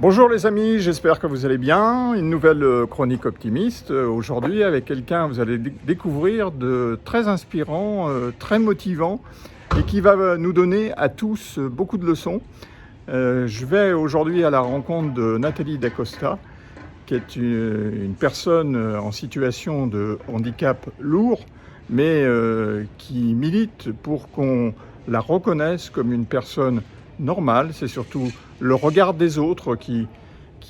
Bonjour les amis, j'espère que vous allez bien. Une nouvelle chronique optimiste aujourd'hui avec quelqu'un, vous allez découvrir, de très inspirant, très motivant et qui va nous donner à tous beaucoup de leçons. Je vais aujourd'hui à la rencontre de Nathalie Dacosta, qui est une personne en situation de handicap lourd, mais qui milite pour qu'on la reconnaisse comme une personne normale. C'est surtout le regard des autres qui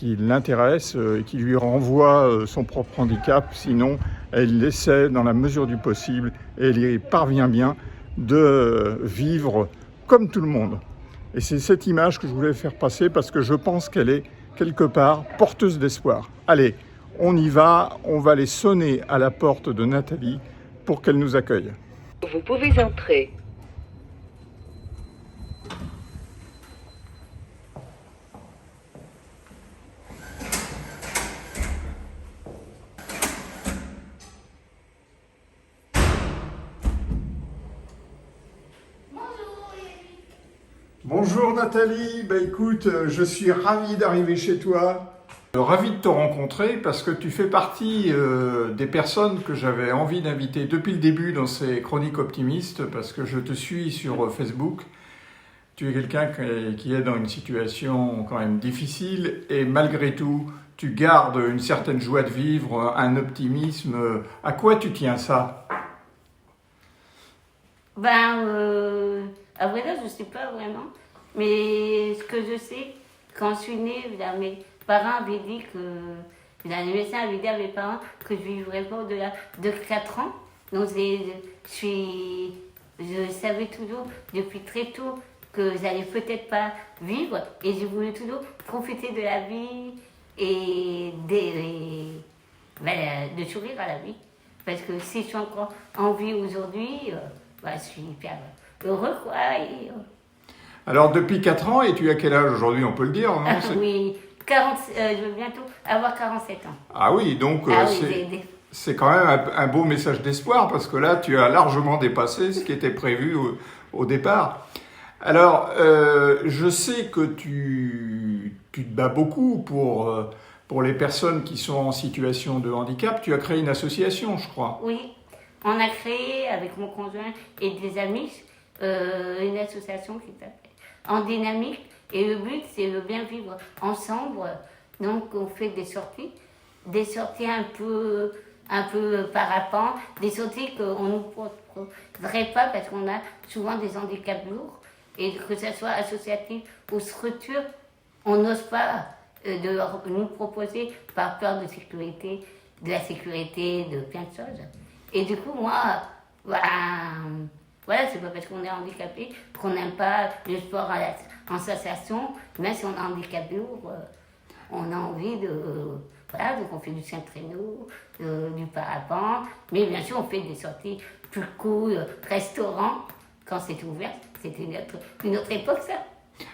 l'intéresse et qui lui renvoie son propre handicap. Sinon, elle essaie dans la mesure du possible et elle y parvient bien de vivre comme tout le monde. Et c'est cette image que je voulais faire passer parce que je pense qu'elle est quelque part porteuse d'espoir. Allez, on y va, on va aller sonner à la porte de Nathalie pour qu'elle nous accueille. Vous pouvez entrer. Bonjour Nathalie, écoute, je suis ravi d'arriver chez toi. Ravi de te rencontrer parce que tu fais partie des personnes que j'avais envie d'inviter depuis le début dans ces chroniques optimistes parce que je te suis sur Facebook. Tu es quelqu'un qui est dans une situation quand même difficile et malgré tout, tu gardes une certaine joie de vivre, un optimisme. À quoi tu tiens ça? À vrai dire, je ne sais pas vraiment. Mais ce que je sais, quand je suis née, mes parents avaient dit que. Les médecins avaient dit à mes parents que je ne vivrais pas au-delà de 4 ans. Donc, je savais toujours depuis très tôt que j'allais peut-être pas vivre. Et je voulais toujours profiter de la vie et de sourire à la vie. Parce que si je suis encore en vie aujourd'hui, je suis hyper heureux, quoi. Alors depuis 4 ans, et tu as quel âge aujourd'hui, on peut le dire, non? Oui, je vais bientôt avoir 47 ans. Ah oui, donc Oui, c'est quand même un beau message d'espoir, parce que là, tu as largement dépassé ce qui était prévu au départ. Alors, je sais que tu te bats beaucoup pour les personnes qui sont en situation de handicap. Tu as créé une association, je crois. Oui, on a créé avec mon conjoint et des amis une association qui s'appelle En Dynamique. Et le but, c'est de bien vivre ensemble. Donc, on fait des sorties un peu parapente, des sorties qu'on ne proposerait pas parce qu'on a souvent des handicaps lourds. Et que ce soit associatif ou structure, on n'ose pas de nous proposer par peur de la sécurité, de plein de choses. Et du coup, moi, voilà, c'est pas parce qu'on est handicapé qu'on n'aime pas le sport en association. Même si on a un handicap lourd, on a envie donc on fait du 5 traîneau, du parapente. Mais bien sûr, on fait des sorties plus cool, restaurants, quand c'est ouvert. C'était une autre époque, ça.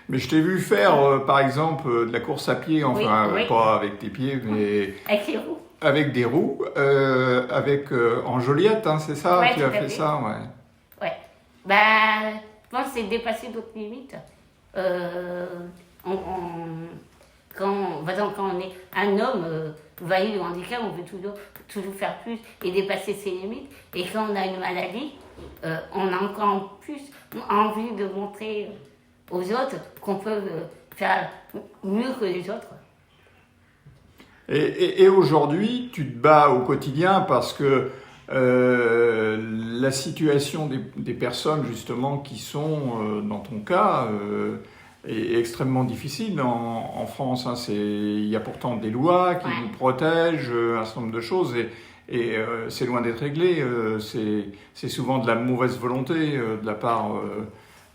Mais je t'ai vu faire, par exemple, de la course à pied, enfin, oui. pas avec tes pieds, mais... Avec les roues. Avec des roues, en Joliette, hein, c'est ça? Ouais, tu as fait ça, ouais. Ouais. Je pense que c'est dépasser d'autres limites. Quand on est un homme vaillant de handicap, on veut toujours faire plus et dépasser ses limites. Et quand on a une maladie, on a encore plus envie de montrer aux autres qu'on peut faire mieux que les autres. Et aujourd'hui, tu te bats au quotidien parce que la situation des personnes justement qui sont dans ton cas est extrêmement difficile en France. Hein. Il y a pourtant des lois qui nous protègent, un certain nombre de choses et c'est loin d'être réglé. C'est souvent de la mauvaise volonté de la part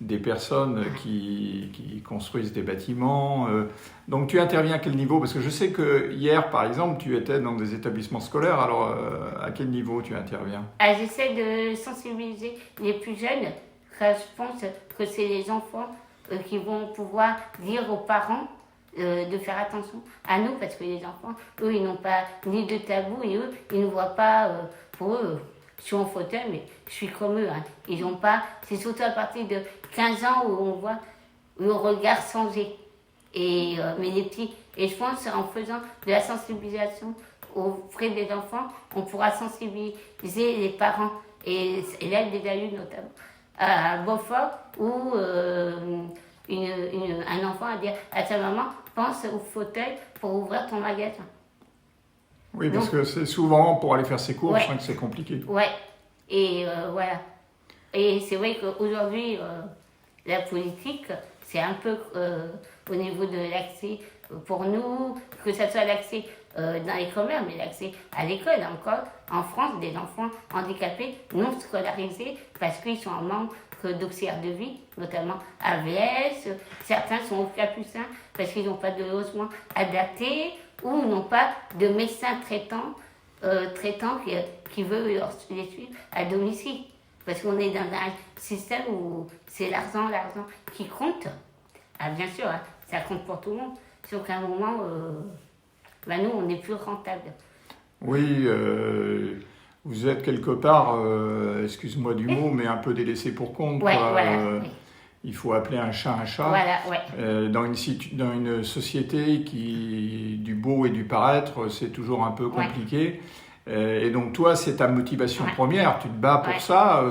des personnes qui construisent des bâtiments. Donc tu interviens à quel niveau? Parce que je sais que hier, par exemple, tu étais dans des établissements scolaires. Alors, à quel niveau tu interviens? J'essaie de sensibiliser les plus jeunes. Je pense que c'est les enfants qui vont pouvoir dire aux parents de faire attention à nous. Parce que les enfants, eux, ils n'ont pas ni de tabou et eux, ils ne voient pas, pour eux, je suis en fauteuil, mais je suis comme eux. Hein. Ils n'ont pas... C'est surtout à partir de 15 ans où on voit le regard changer. mais les petits. Et je pense en faisant de la sensibilisation auprès des enfants, on pourra sensibiliser les parents et l'aide des adultes notamment. À Beaufort, où un enfant a dit à sa maman, pense au fauteuil pour ouvrir ton magasin. Oui, parce que c'est souvent pour aller faire ses courses que c'est compliqué. Ouais, et voilà. Et c'est vrai qu'aujourd'hui, la politique, c'est un peu au niveau de l'accès pour nous, que ce soit l'accès dans les commerces, mais l'accès à l'école encore. En France, des enfants handicapés non scolarisés parce qu'ils sont en manque d'auxiliaires de vie, notamment à VS. Certains sont au Capucin parce qu'ils n'ont pas de logement adapté ou n'ont pas de médecin traitant qui veut les suivre à domicile. Parce qu'on est dans un système où c'est l'argent qui compte. Ah, bien sûr, hein, ça compte pour tout le monde. Sauf qu'à un moment, nous, on n'est plus rentable. Oui, vous êtes quelque part, excuse-moi du mot, mais un peu délaissé pour compte. Ouais, quoi. voilà. Il faut appeler un chat un chat. Voilà, ouais. Dans une société du beau et du paraître, c'est toujours un peu compliqué. Et donc toi, c'est ta motivation première. Tu te bats pour ça.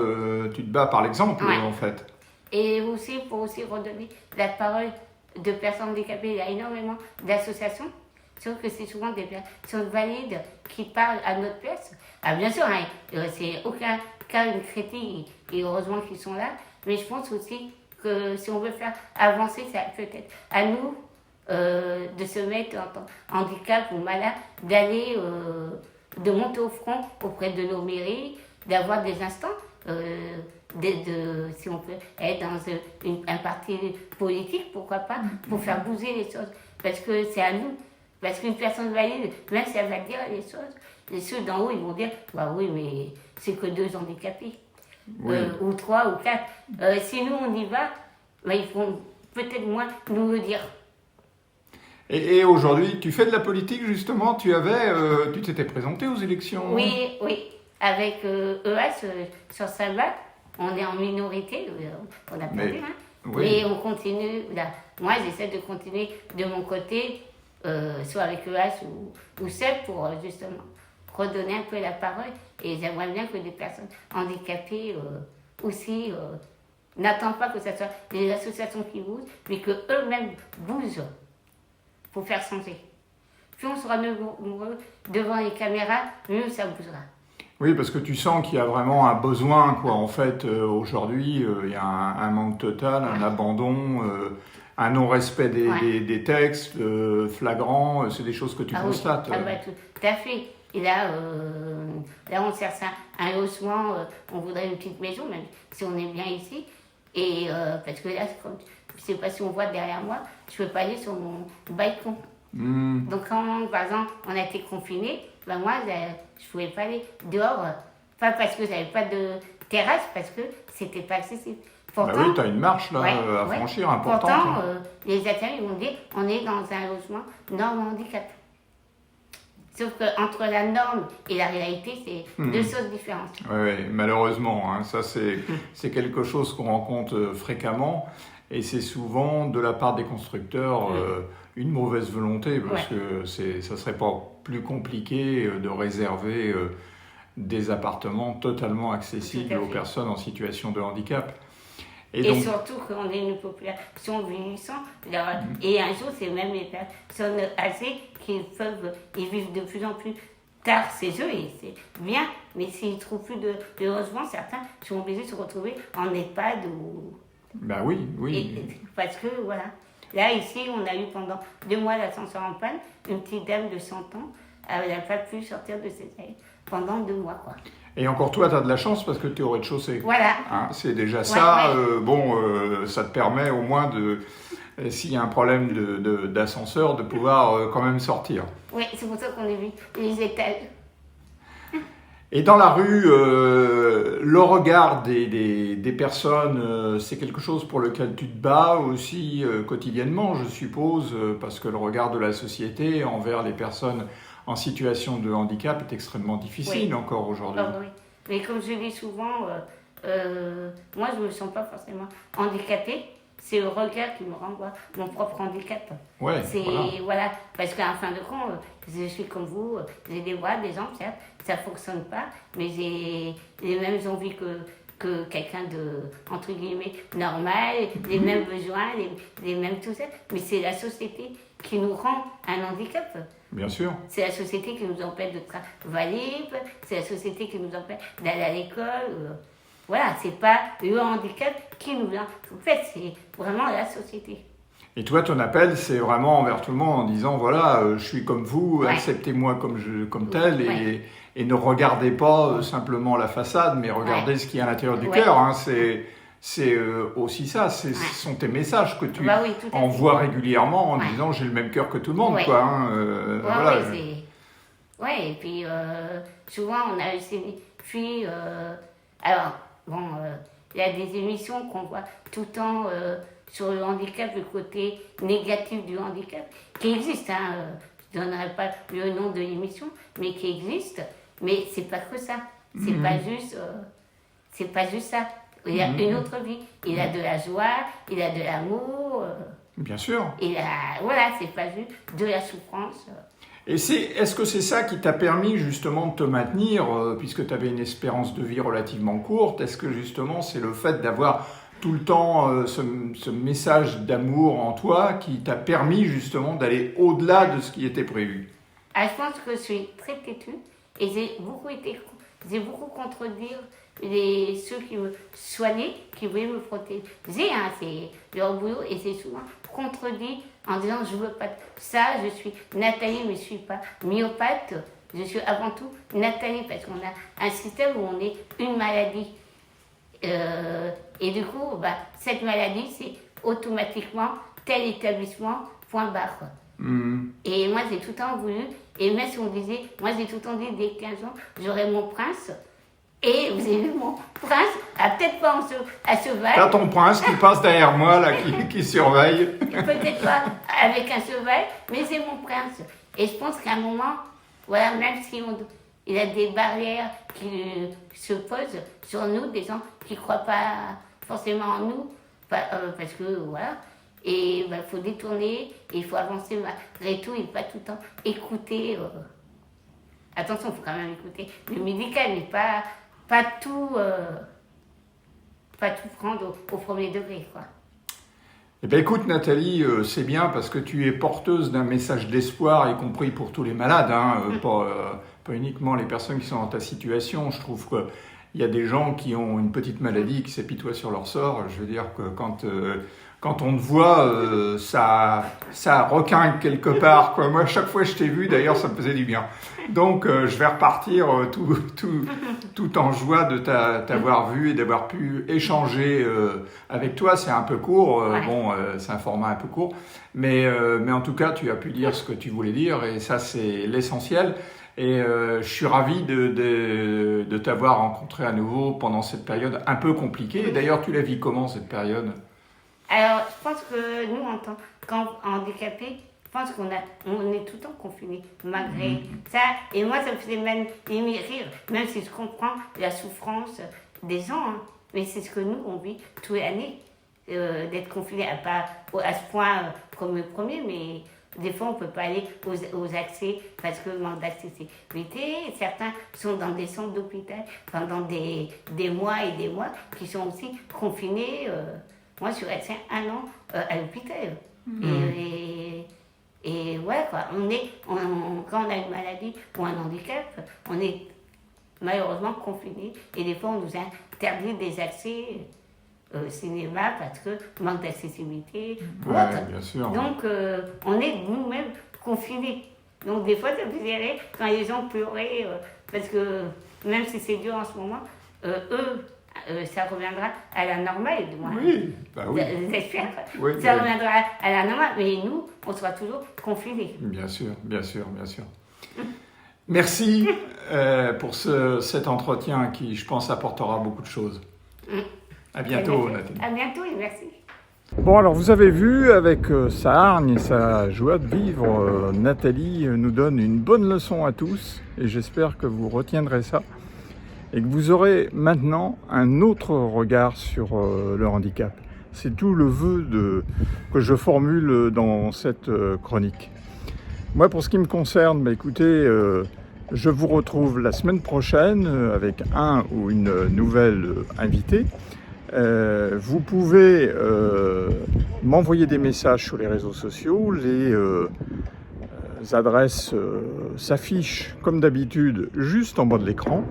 Tu te bats par l'exemple, en fait. Et aussi, pour aussi redonner la parole de personnes handicapées, il y a énormément d'associations. Sauf que c'est souvent des personnes valides qui parlent à notre place. Ah, bien sûr, c'est aucun cas une critique, et heureusement qu'ils sont là. Mais je pense aussi que si on veut faire avancer, ça peut-être à nous de se mettre en handicap ou malade, d'aller, de monter au front auprès de nos mairies, d'avoir des instants, si on peut être dans un parti politique, pourquoi pas, pour faire bouger les choses. Parce que c'est à nous. Parce qu'une personne valide, même si elle va dire les choses, les ceux d'en haut, ils vont dire, bah oui, mais c'est que 2 handicapés. Oui. Ou 3 ou 4. Si nous, on y va, ils vont peut-être moins nous le dire. Et aujourd'hui, tu fais de la politique, justement. Tu t'étais présenté aux élections. Oui. Avec EAS sur Saint-Bac, on est en minorité, on a perdu, mais on continue. Là. Moi, j'essaie de continuer de mon côté, soit avec EAS ou SEP, pour justement redonner un peu la parole. Et j'aimerais bien que des personnes handicapées aussi n'attendent pas que ce soit les associations qui bougent, mais qu'eux-mêmes bougent pour faire changer. Plus on sera nombreux devant les caméras, mieux ça bougera. Oui, parce que tu sens qu'il y a vraiment un besoin, quoi. En fait, aujourd'hui, il y a un manque total, un abandon, un non-respect des textes flagrants. C'est des choses que tu constates. Oui. Tout à fait. Et là, on cherche un logement, on voudrait une petite maison, même si on est bien ici. Et parce que là, comme, je ne sais pas si on voit derrière moi, je ne peux pas aller sur mon balcon. Donc quand, par exemple, on a été confinés, moi, je ne pouvais pas aller dehors. Pas parce que je n'avais pas de terrasse, parce que ce n'était pas accessible. Pourtant, oui, tu as une marche là, à franchir importante. Pourtant, les ateliers vont dire on est dans un logement norme handicap. Sauf qu'entre la norme et la réalité, c'est 2 choses différentes. Oui, malheureusement, ça c'est quelque chose qu'on rencontre fréquemment, et c'est souvent de la part des constructeurs une mauvaise volonté, parce que ça serait pas plus compliqué de réserver des appartements totalement accessibles aux personnes en situation de handicap. Et donc, surtout qu'on est une population vieillissante. Et un jour, c'est même les personnes âgées ils vivent de plus en plus tard chez eux, et c'est bien. Mais s'ils ne trouvent plus de logement, certains sont obligés de se retrouver en EHPAD ou... Ben oui. Parce que, voilà. Là, ici, on a eu pendant 2 mois l'ascenseur en panne. Une petite dame de 100 ans, elle n'a pas pu sortir de ses ailes pendant 2 mois, quoi. Et encore toi, tu as de la chance parce que tu es au rez-de-chaussée. Voilà. C'est déjà ça. Ça te permet au moins s'il y a un problème d'ascenseur, de pouvoir quand même sortir. Oui, c'est pour ça qu'on a vu les étages. Et dans la rue, le regard des personnes, c'est quelque chose pour lequel tu te bats aussi quotidiennement, je suppose, parce que le regard de la société envers les personnes en situation de handicap est extrêmement difficile encore aujourd'hui. Oui. Mais comme je dis souvent, moi je ne me sens pas forcément handicapée. c'est le regard qui me renvoie mon propre handicap. Ouais, Voilà, parce qu'en fin de compte, je suis comme vous, j'ai des bras, des jambes, certes, ça fonctionne pas, mais j'ai les mêmes envies que quelqu'un de, entre guillemets, normal, les mêmes besoins, les mêmes tout ça, mais c'est la société qui nous rend un handicap. Bien sûr. C'est la société qui nous empêche de travailler, c'est la société qui nous empêche d'aller à l'école. Voilà, c'est pas le handicap qui nous l'a. En fait, c'est vraiment la société. Et toi, ton appel, c'est vraiment envers tout le monde en disant, voilà, je suis comme vous, Ouais. acceptez-moi comme tel, et ne regardez pas simplement la façade, mais regardez ce qu'il y a à l'intérieur du cœur. Hein. C'est aussi ça, ce sont tes messages que tu envoies régulièrement en disant, j'ai le même cœur que tout le monde. Quoi, hein. Voilà. Ouais, et puis souvent on a aussi... Puis, alors, bon, il y a des émissions qu'on voit tout le temps sur le handicap, le côté négatif du handicap, qui existe, hein, je ne donnerai pas le nom de l'émission, mais qui existe, mais c'est pas que ça, c'est pas juste ça. Il a une autre vie, il a de la joie, il a de l'amour. Bien sûr. Voilà, c'est pas juste de la souffrance. Et est-ce que c'est ça qui t'a permis justement de te maintenir, puisque tu avais une espérance de vie relativement courte? Est-ce que justement c'est le fait d'avoir tout le temps ce message d'amour en toi qui t'a permis justement d'aller au-delà de ce qui était prévu? Je pense que je suis très têtue et j'ai beaucoup contredire ceux qui me soignaient, qui voulaient me protéger. Hein, c'est leur boulot et c'est souvent contredit en disant je veux pas ça, je suis Nathalie mais je suis pas myopathe, je suis avant tout Nathalie parce qu'on a un système où on est une maladie. Et du coup, cette maladie, c'est automatiquement tel établissement, point barre. Et moi, j'ai tout le temps voulu, et même si on disait, moi j'ai tout le temps dit, dès 15 ans, j'aurai mon prince. Et vous avez vu, mon prince, peut-être pas à cheval. T'as ton prince qui passe derrière moi, là, qui surveille. Peut-être pas avec un cheval, mais c'est mon prince. Et je pense qu'à un moment, voilà, même si il y a des barrières qui se posent sur nous, des gens qui ne croient pas forcément en nous, parce que voilà, et il faut détourner, et il faut avancer malgré tout, et pas tout le temps écouter. Attention, il faut quand même écouter le médical, mais pas tout prendre au premier degré, quoi. Eh bien écoute Nathalie, c'est bien parce que tu es porteuse d'un message d'espoir, y compris pour tous les malades, hein, pas uniquement les personnes qui sont dans ta situation. Je trouve qu'il y a des gens qui ont une petite maladie qui s'apitoient sur leur sort. Je veux dire que quand on te voit, ça requinque quelque part, quoi. Moi, chaque fois que je t'ai vu, d'ailleurs, ça me faisait du bien. Donc, je vais repartir tout en joie de t'avoir vu et d'avoir pu échanger avec toi. C'est un peu court, c'est un format un peu court, mais en tout cas, tu as pu dire ce que tu voulais dire et ça, c'est l'essentiel. Et je suis ravi de t'avoir rencontré à nouveau pendant cette période un peu compliquée. D'ailleurs, tu la vis comment, cette période ? Alors, je pense que nous, en tant qu'handicapés, je pense qu'on est tout le temps confinés, malgré ça. Et moi, ça me faisait même rire, même si je comprends la souffrance des gens. Hein. Mais c'est ce que nous, on vit toute l'année, d'être confinés, pas à ce point comme le premier, mais des fois, on ne peut pas aller aux accès parce que manque d'accessibilité. Certains sont dans des centres d'hôpital pendant des mois et des mois, qui sont aussi confinés. Moi, je suis restée 1 an à l'hôpital. Et ouais, quoi. Quand on a une maladie ou un handicap, on est malheureusement confiné. Et des fois, on nous interdit des accès au cinéma parce que manque d'accessibilité. Bien sûr. Donc, on est nous-mêmes confinés. Donc, des fois, ça me faisait rire quand les gens pleuraient parce que même si c'est dur en ce moment, eux, ça reviendra à la normale, du moins. Oui. J'espère. Oui, ça reviendra à la normale, mais nous, on sera toujours confinés. Bien sûr. Merci pour cet entretien qui, je pense, apportera beaucoup de choses. À bientôt, Nathalie. À bientôt et merci. Bon, alors vous avez vu, avec sa hargne et sa joie de vivre, Nathalie nous donne une bonne leçon à tous et j'espère que vous retiendrez ça. Et que vous aurez maintenant un autre regard sur le handicap. C'est tout le vœu que je formule dans cette chronique. Moi, pour ce qui me concerne, écoutez, je vous retrouve la semaine prochaine avec un ou une nouvelle invitée. Vous pouvez m'envoyer des messages sur les réseaux sociaux. Les adresses s'affichent comme d'habitude juste en bas de l'écran.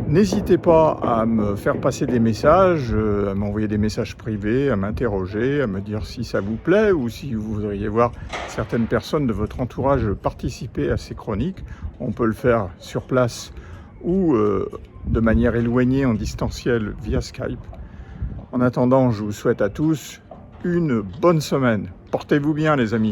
N'hésitez pas à me faire passer des messages, à m'envoyer des messages privés, à m'interroger, à me dire si ça vous plaît ou si vous voudriez voir certaines personnes de votre entourage participer à ces chroniques. On peut le faire sur place ou de manière éloignée en distanciel via Skype. En attendant, je vous souhaite à tous une bonne semaine. Portez-vous bien les amis.